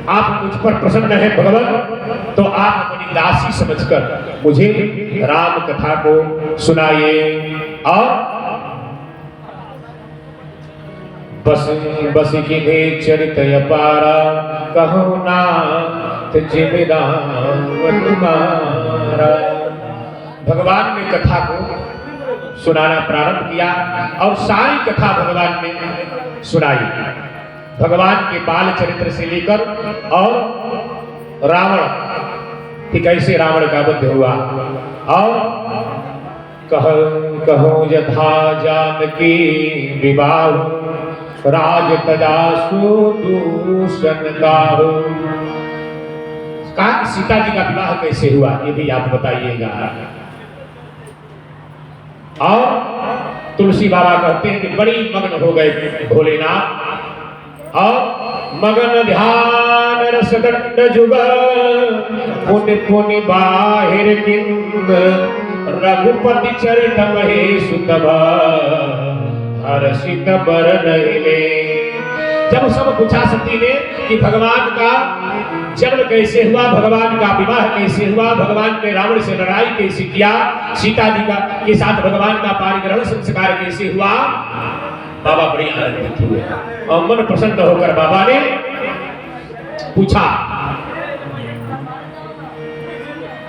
आप मुझ पर प्रसन्न हैं भगवान, तो आप अपनी दासी समझकर मुझे राम कथा को सुनाइए। और बस बस किन्हे चरित अपारा, कहो नाथ जिमिदान तुम्हारा। भगवान ने कथा को सुनाना प्रारंभ किया और सारी कथा भगवान ने सुनाई। भगवान के बाल चरित्र से लेकर और रावण कि कैसे रावण का वध हुआ, और कहो यथा जानकी विवाह, राज तजासु दूषण गाहो। कहा सीता जी का विवाह कैसे हुआ ये भी आप बताइएगा। और तुलसी बाबा कहते हैं कि बड़ी मग्न हो गए भोलेनाथ, और मगन ध्यान रस दंड जुग, पुनि पुनि बाहिर किंद, रघुपति चरित महेश तब, हर्षित बरन ले। जब सब पूछा सती ने कि भगवान का जन्म कैसे हुआ, भगवान का विवाह कैसे हुआ, भगवान ने रावण से लड़ाई कैसे किया, सीता जी का के साथ भगवान का पारिग्रहण संस्कार कैसे हुआ, बाबा बड़ी आनंदित हुए और मन प्रसन्न होकर बाबा ने पूछा।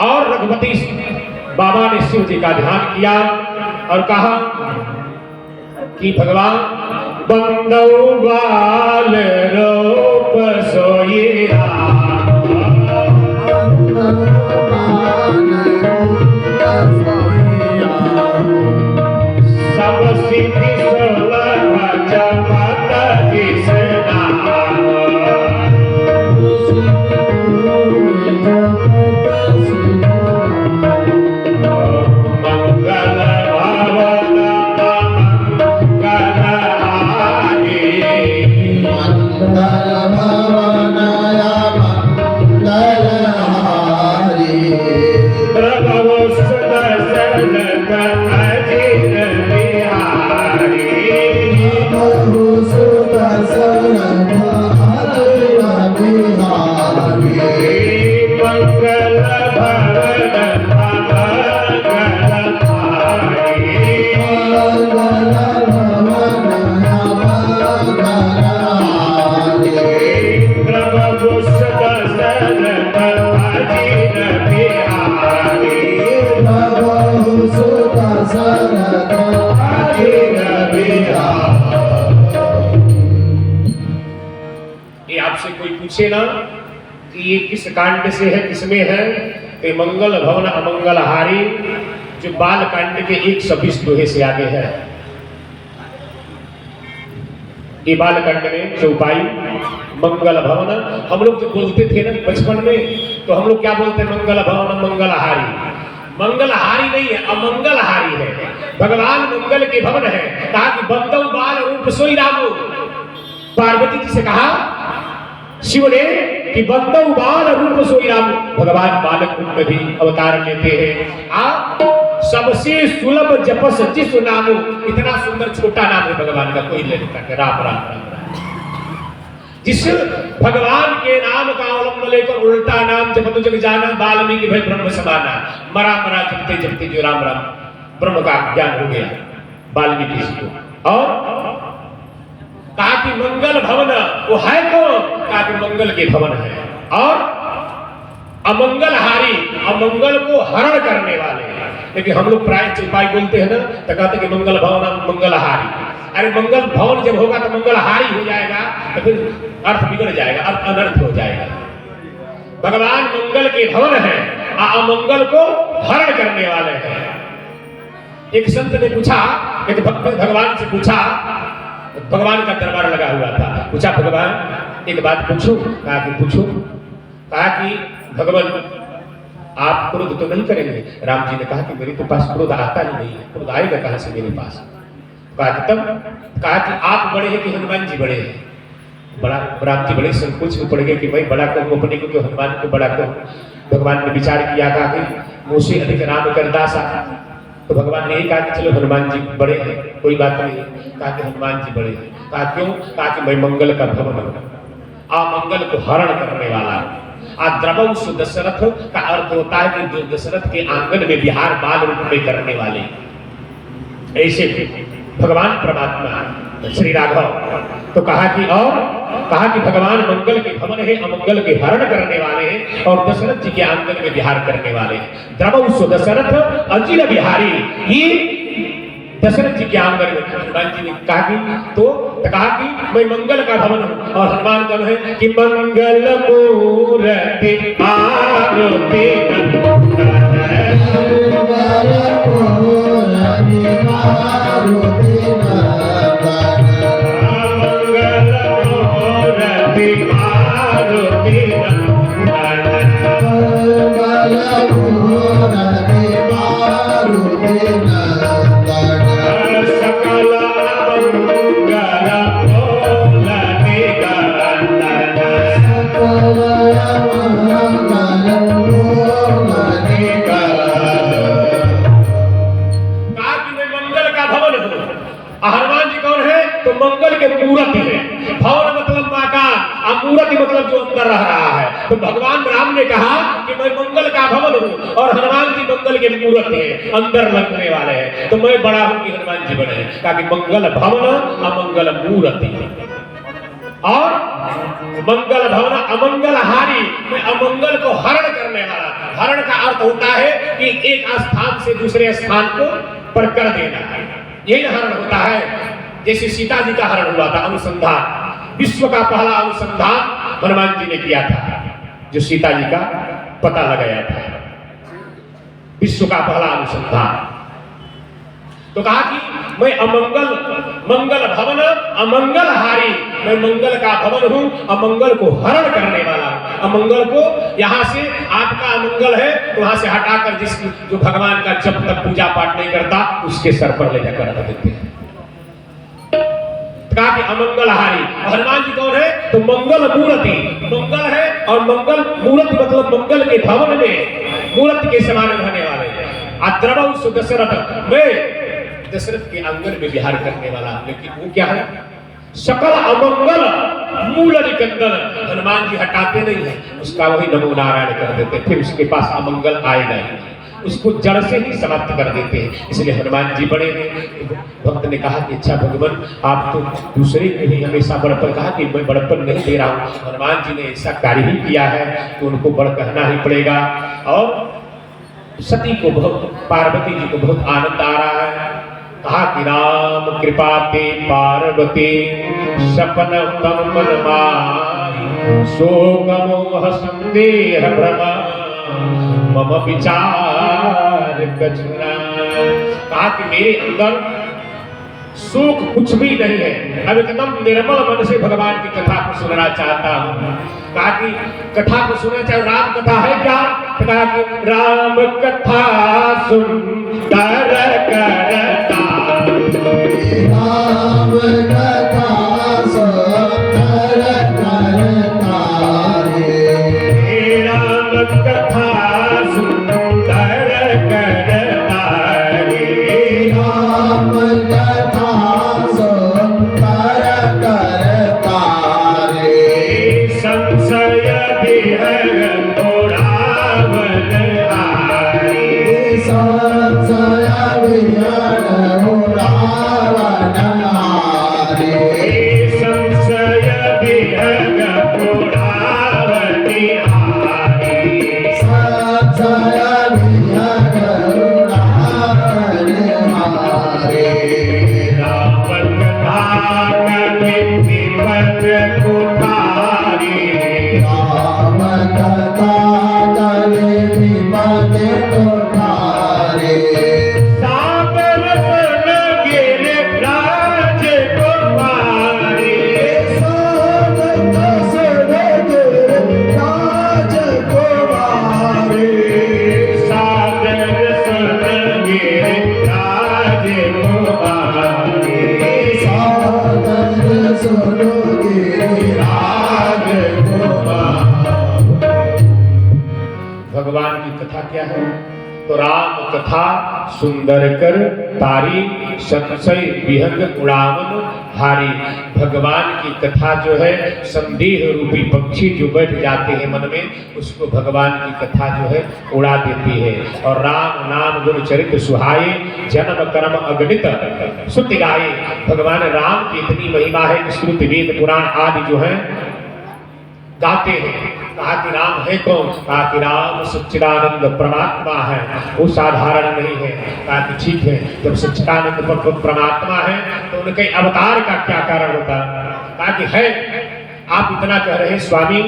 और रघुपति बाबा ने शिव जी का ध्यान किया और कहा कि भगवान बंदौ बाल रूप सोइरा, सब सिद्धि पूछे ना कि ये किस कांड से है, किसमें है, तो मंगल भवन अमंगल हारी जो बाल कांड के 120 दोहे से आगे है। ये बाल कांड में चौपाई मंगल भवन, हम लोग जो बोलते थे ना बचपन में, तो हम लोग क्या बोलते हैं, मंगल भवन मंगल हारी। मंगल हारी नहीं है, अमंगल हारी है। भगवान मंगल के भवन है। कहा कि बंदौ बाल रूप सोई रामो, पार्वती जी से कहा शिव ने कि बंदौ बाल रूप सोई राम। भगवान बालक रूप में भी अवतार लेते हैं। आप सबसे सुलभ जपस जिस नामो, इतना सुंदर छोटा नाम है भगवान का, कोई ले लेता है राम राम राम राम। जिस भगवान के नाम का अवलंबन लेकर उल्टा नाम जपत जग जाना, वाल्मीकि भय ब्रह्म समाना। मरा मरा जपते जपते जो राम राम ब्रह्म का ज्ञान हो गया वाल्मीकि जी को। और कहा कि मंगल भवन वो है कौन, कहा कि मंगल के भवन है। और अमंगल हारी, अमंगल को हरण करने वाले। लेकिन हम लोग प्राय चौपाई बोलते हैं ना, तो कहते कि मंगल भवन मंगल हारी। अरे मंगल भवन जब होगा तो मंगल हारी हो जाएगा, तो फिर अर्थ बिगड़ जाएगा, अर्थ अनर्थ हो जाएगा। भगवान मंगल के भवन है, अमंगल को हरण करने वाले हैं। एक संत ने पूछा, एक भक्त भगवान से पूछा, भगवान का दरबार लगा हुआ था, पूछा भगवान एक बात पूछूं, कहा कि पूछो। कहा कि भगवान आप क्रोध तो नहीं करेंगे। राम जी ने कहा कि मेरे तो पास क्रोध आता ही नहीं है, क्रोध आएगा कहां से मेरे पास। कहा कि तब, कहा कि आप बड़े हैं कि हनुमान जी बड़े हैं। बड़ा राम जी बड़े संकोच में पड़ गए कि भाई बड़ा कहूँ अपने को, क्यों हनुमान को बड़ा कहूँ। भगवान ने विचार किया, कहा कि मुझसे अधिक राम कर दासा। तो भगवान ने यही कहा कि चलो हनुमान जी बड़े हैं, कोई बात नहीं। कहा कि हनुमान जी बड़े हैं। कहा क्यों, कहा कि मैं मंगल का भवन हूं। अमंगल को हरण करने वाला। द्रवौ सु दशरथ का अर्थ होता है कि जो दशरथ के आंगन में विहार बाल रूप में करने वाले। ऐसे भगवान परमात्मा श्री राघव तो कहा कि भगवान मंगल के भवन है, अमंगल के हरण करने वाले हैं और दशरथ जी के आंगन में विहार करने वाले हैं। द्रवौ सु दशरथ अचिल बिहारी, ये दशरथ जी के आंगन में हनुमान जी ने कहा कि मैं मंगल का भवन हूँ। और हनुमान कौन है कि मंगल मूर्ति आरती मूर्ति है। भवन मतलब मकान, मूर्ति मतलब जो अंदर रह रहा है। तो भगवान राम ने कहा कि मैं मंगल का भवन हूँ और हनुमान जी मंगल के मूर्ति है, अंदर लगने वाले हैं। तो मैं बड़ा हूँ कि हनुमान जी बड़े हैं। कहा कि मंगल भवन अमंगल मूर्ति और मंगल भवन अमंगल हारी, मैं अमंगल को हरण करने वाला। हरण का अर्थ होता है कि एक स्थान से दूसरे स्थान को पर कर देना, यही हरण होता है। जैसे सीता जी का हरण हुआ था, अनुसंधान, विश्व का पहला अनुसंधान हनुमान जी ने किया था, जो सीता जी का पता लगाया था, विश्व का पहला अनुसंधान। तो कहा कि मैं मंगल भवन अमंगल हारी, मैं मंगल का भवन हूँ, अमंगल को हरण करने वाला। अमंगल को यहाँ से आपका अमंगल है तो वहां से हटाकर जिसकी जो भगवान का जब तक पूजा पाठ नहीं करता उसके सर पर ले जाकर रख देते हैं। कहा कि अमंगल हारी। हनुमान जी कौन है तो मंगल मूर्ति, मंगल है और मंगल मूर्ति मतलब मंगल के भवन में मूर्ति के समान रहने वाले। द्रवौ सु दशरथ, मैं दशरथ के आंगन में विहार करने वाला। लेकिन वो क्या है, सकल अमंगल मूल निकंदन। हनुमान जी हटाते नहीं है, उसका वही नमो नारायण कर देते, फिर उसके पास अमंगल आएगा ही, उसको जड़ से ही समाप्त कर देते हैं। इसलिए हनुमान जी बड़े हैं। भक्त ने कहा कि अच्छा भगवान, आप तो दूसरे को ही हमेशा बड़पन, कहा कि मैं बड़पन नहीं दे रहा हूँ। हनुमान जी ने ऐसा कार्य ही किया है तो उनको बड़ कहना ही पड़ेगा। और सती को बहुत, पार्वती जी को बहुत आनंद आ रहा है। कहा कि राम कृपा ते पार्वती सपन तम मन माई, शोक मोह संदेह भ्रमा मम विचार कछुना। कहा कि मेरे अंदर शोक कुछ भी नहीं है, अब एकदम निर्मल मन से भगवान की कथा को सुनना चाहता हूँ। कहा कि कथा को सुनना चाहे, राम कथा है क्या? कहा कि राम कथा सुन कर करता, राम कथा सुन कर करता रे, राम कथा सुन कर करता रे, राम कथा सुन कर करता रे, संशय विहर उड़ावन हारी, संशय विहर उड़ावन हारी, संशय विहर उड़ावन हारी, संशय विहर उड़ावन हारी। रावण कथा कभी विपद कुठारी, राम कथा कभी विपद कुठारी, सागर सन गिर राज कुमारी, सागर सन गिर राज कुमारी, सागर सन गिर राज कुमारी, सागर सन गिर राज कुमारी। भगवान की कथा क्या है? तो राम कथा सुंदर कर तारी, संशय विहंग उड़ावन हारी। भगवान की कथा जो है संदेह रूपी पक्षी जो बैठ जाते हैं मन में, उसको भगवान की कथा जो है उड़ा देती है। और राम नाम गुण चरित सुहाए, जन्म कर्म अगणित सुत गाये। भगवान राम की इतनी महिमा है कि श्रुति वेद पुराण आदि जो है गाते हैं। कहा कि राम है कौन? कहा कि राम सच्चिदानंद परमात्मा है, वो साधारण नहीं है। कहा कि ठीक है, जब सच्चिदानंद परमात्मा है तो उनके अवतार का क्या कारण होता? कहा कि है, आप इतना कह रहे हैं स्वामी,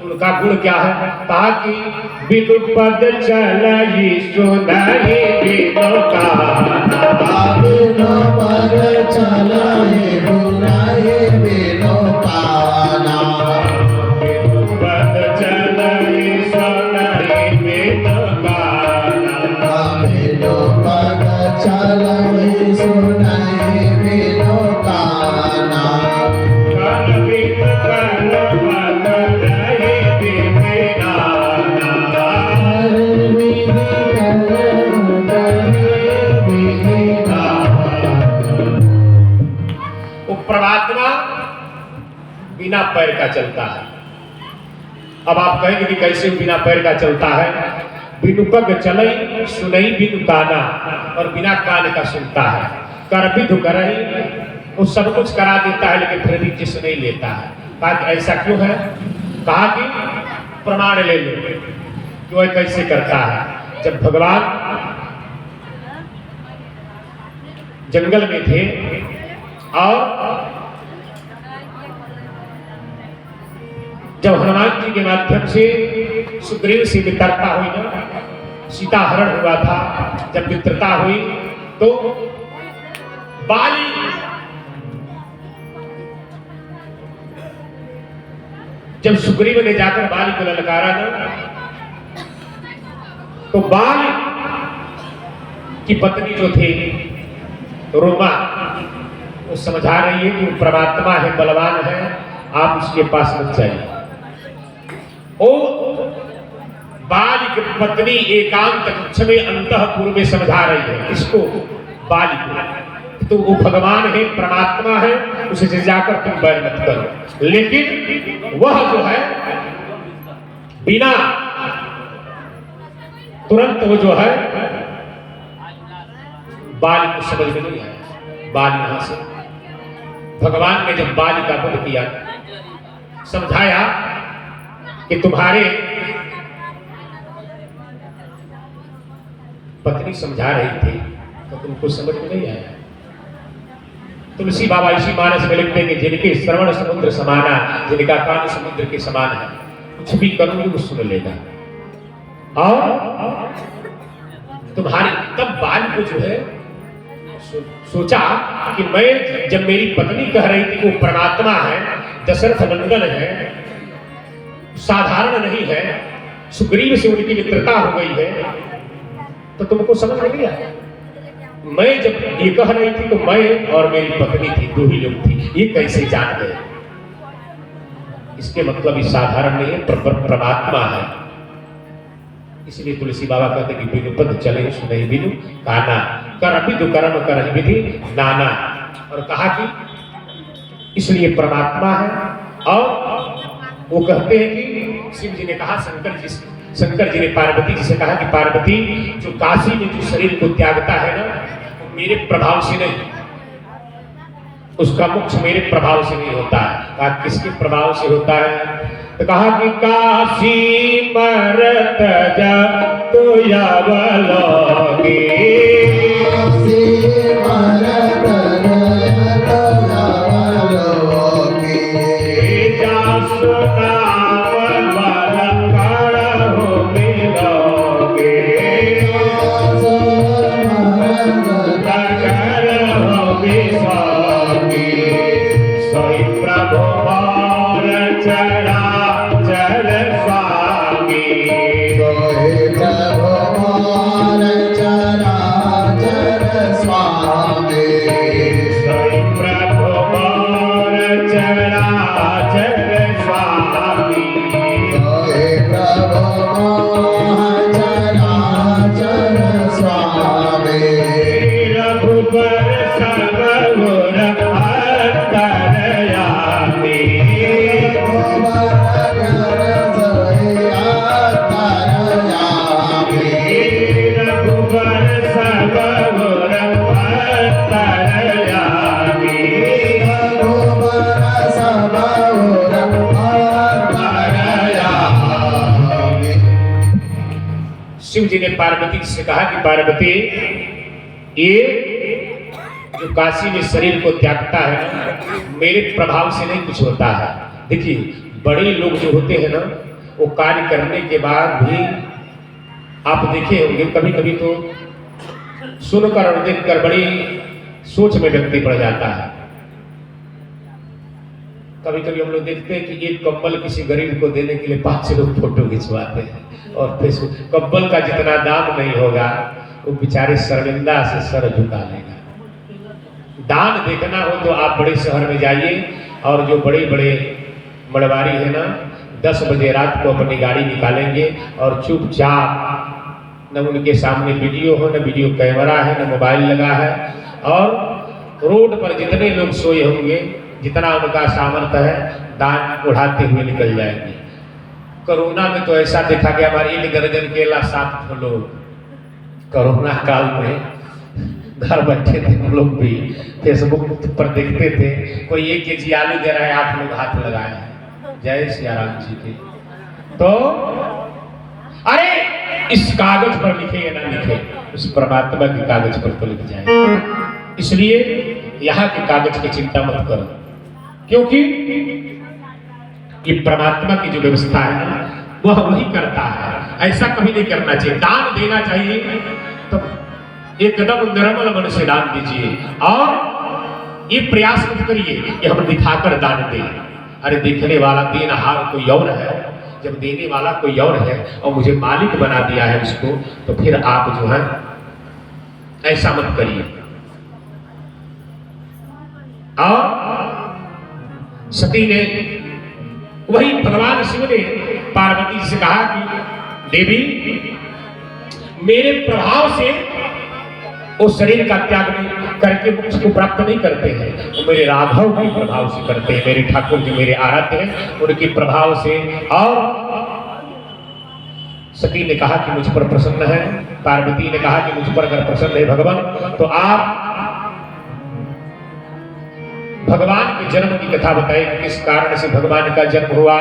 उनका गुण क्या है? कहा कि बिनु पद चलहि सुनहि बिनु काना, बिनु पद चलहि सुनहि बिनु काना, चलहि सुनहि बिनु काना, कल बिनु कल पद नहीं बिनाना, हर विधि कल बिना। वो परमात्मा बिना पैर का चलता है। अब आप कहेंगे कि कैसे बिना पैर का चलता है? बिनु पग चलई सुनई बिनु काना, और बिना कान का सुनता है। कर विधु करही, वो सब कुछ करा देता है लेकिन फिर भी किस नहीं लेता है। कहा कि ऐसा क्यों है? कहा कि प्रमाण ले लो कि वह कैसे करता है। जब भगवान जंगल में थे और जब हनुमान जी के माध्यम से सुग्रीव से मित्रता हुई ना, सीता हरण हुआ था, जब मित्रता हुई तो बाली जब सुग्रीव ने जाकर बाली को ललकारा ना, तो बाल की पत्नी जो थी रोमा, वो समझा रही है कि वो परमात्मा है, बलवान है, आप उसके पास मत जाइए। ओ बाली की पत्नी एकांत कक्ष में अंतःपुर में समझा रही है इसको, बाली को, तो वो भगवान है, परमात्मा है, उसे जाकर तुम बैर मत करो। लेकिन वह जो है बिना तुरंत वो जो है बाली को समझ में नहीं आया। बाली यहां से भगवान ने जब बाली का वध किया, समझाया कि तुम्हारे पत्नी समझा रही थी तो तुमको समझ में नहीं आया। तुलसी बाबा इसी मानस में लिखते हैं कि जिनके श्रवण समुद्र समाना, जिनका कान समुद्र के समान है, कुछ भी करूंगी वो सुन लेगा। और तुम्हारी तब बाल को जो है सोचा कि मैं जब मेरी पत्नी कह रही थी वो परमात्मा है, दशरथ नंदन है, साधारण नहीं है, सुग्रीव से उनकी मित्रता हो गई है, तो तुमको समझ में नहीं आया। मैं जब ये कह रही थी तो मैं और मेरी पत्नी थी, दो ही लोग थी, ये कैसे जान गए? इसके मतलब ये साधारण नहीं है, परमात्मा है। इसलिए तुलसी बाबा कहते कि बिनु पद चले सुनहि बिनु काना, कर विधु कर्म करहि विधि नाना। और कहा कि इसलिए परमात्मा है। और वो कहते हैं कि शिव जी ने कहा, शंकर जी ने पार्वती जी से कहा कि पार्वती, जो काशी में जो शरीर को त्यागता है ना, वो मेरे प्रभाव से नहीं, उसका मोक्ष मेरे प्रभाव से नहीं होता है। कहा किसके प्रभाव से होता है? तो कहा कि काशी मरत जा तो यावलोगी, काशी मरत जा तो यावलोगी, जा सुनाम वर करहु मिलोगे, करहु विसोगी, सोई प्रभु मोर चराचर स्वामी, सोई प्रभु मोर चराचर स्वामी। शिव जी ने पार्वती से कहा कि पार्वती, ये जो काशी में शरीर को त्यागता है मेरे प्रभाव से नहीं कुछ होता है। देखिए बड़े लोग जो होते हैं ना, वो कार्य करने के बाद भी आप देखे होंगे कभी कभी तो सुनकर और देखकर बड़ी सोच में व्यक्ति पड़ जाता है। कभी कभी हम लोग देखते हैं कि एक कंबल किसी गरीब को देने के लिए 5 लोग फोटो खिंचवाते हैं और फेसबुक। कंबल का जितना दाम नहीं होगा वो बेचारे शर्मिंदा से सर झुका लेगा। दान देखना हो तो आप बड़े शहर में जाइए, और जो बड़े बड़े मड़वारी है ना, 10 बजे रात को अपनी गाड़ी निकालेंगे और चुपचाप, न उनके सामने वीडियो हो, न वीडियो कैमरा है, न मोबाइल लगा है, और रोड पर जितने लोग सोए होंगे, जितना उनका सामर्थ्य है, दान उड़ाते हुए निकल जाएंगे। कोरोना में तो ऐसा देखा गया, हमारे 1 दर्जन केला 7 लोग कोरोना काल में घर बैठे थे। हम लोग भी फेसबुक पर देखते थे, कोई 1 केजी आलू दे रहा है, 8 लोग हाथ लगाए हैं। जय सिया राम जी के। तो अरे इस कागज पर लिखे या ना लिखे, उस परमात्मा के कागज पर तो लिख जाए। इसलिए यहाँ के कागज की चिंता मत करो, क्योंकि ये परमात्मा की जो व्यवस्था है ना, वह वही करता है। ऐसा कभी नहीं करना चाहिए। दान देना चाहिए तो एकदम निर्मल मन से दान दीजिए, और ये प्रयास मत करिए कि हम दिखाकर दान दें। अरे देखने वाला देनहार कोई और है, जब देने वाला कोई और है और मुझे मालिक बना दिया है उसको, तो फिर आप जो है ऐसा मत करिए। और सती ने, वही भगवान शिव ने पार्वती से कहा कि देवी, मेरे प्रभाव से वो शरीर का त्याग नहीं करके मोक्ष को प्राप्त नहीं करते हैं, वो मेरे राघव के प्रभाव से करते हैं। मेरे ठाकुर जी मेरे आराध्य हैं, उनके प्रभाव से। और सती ने कहा कि मुझ पर प्रसन्न है, पार्वती ने कहा कि मुझ पर अगर प्रसन्न है भगवान, तो आप भगवान के जन्म की कथा बताइए, किस कारण से भगवान का जन्म हुआ।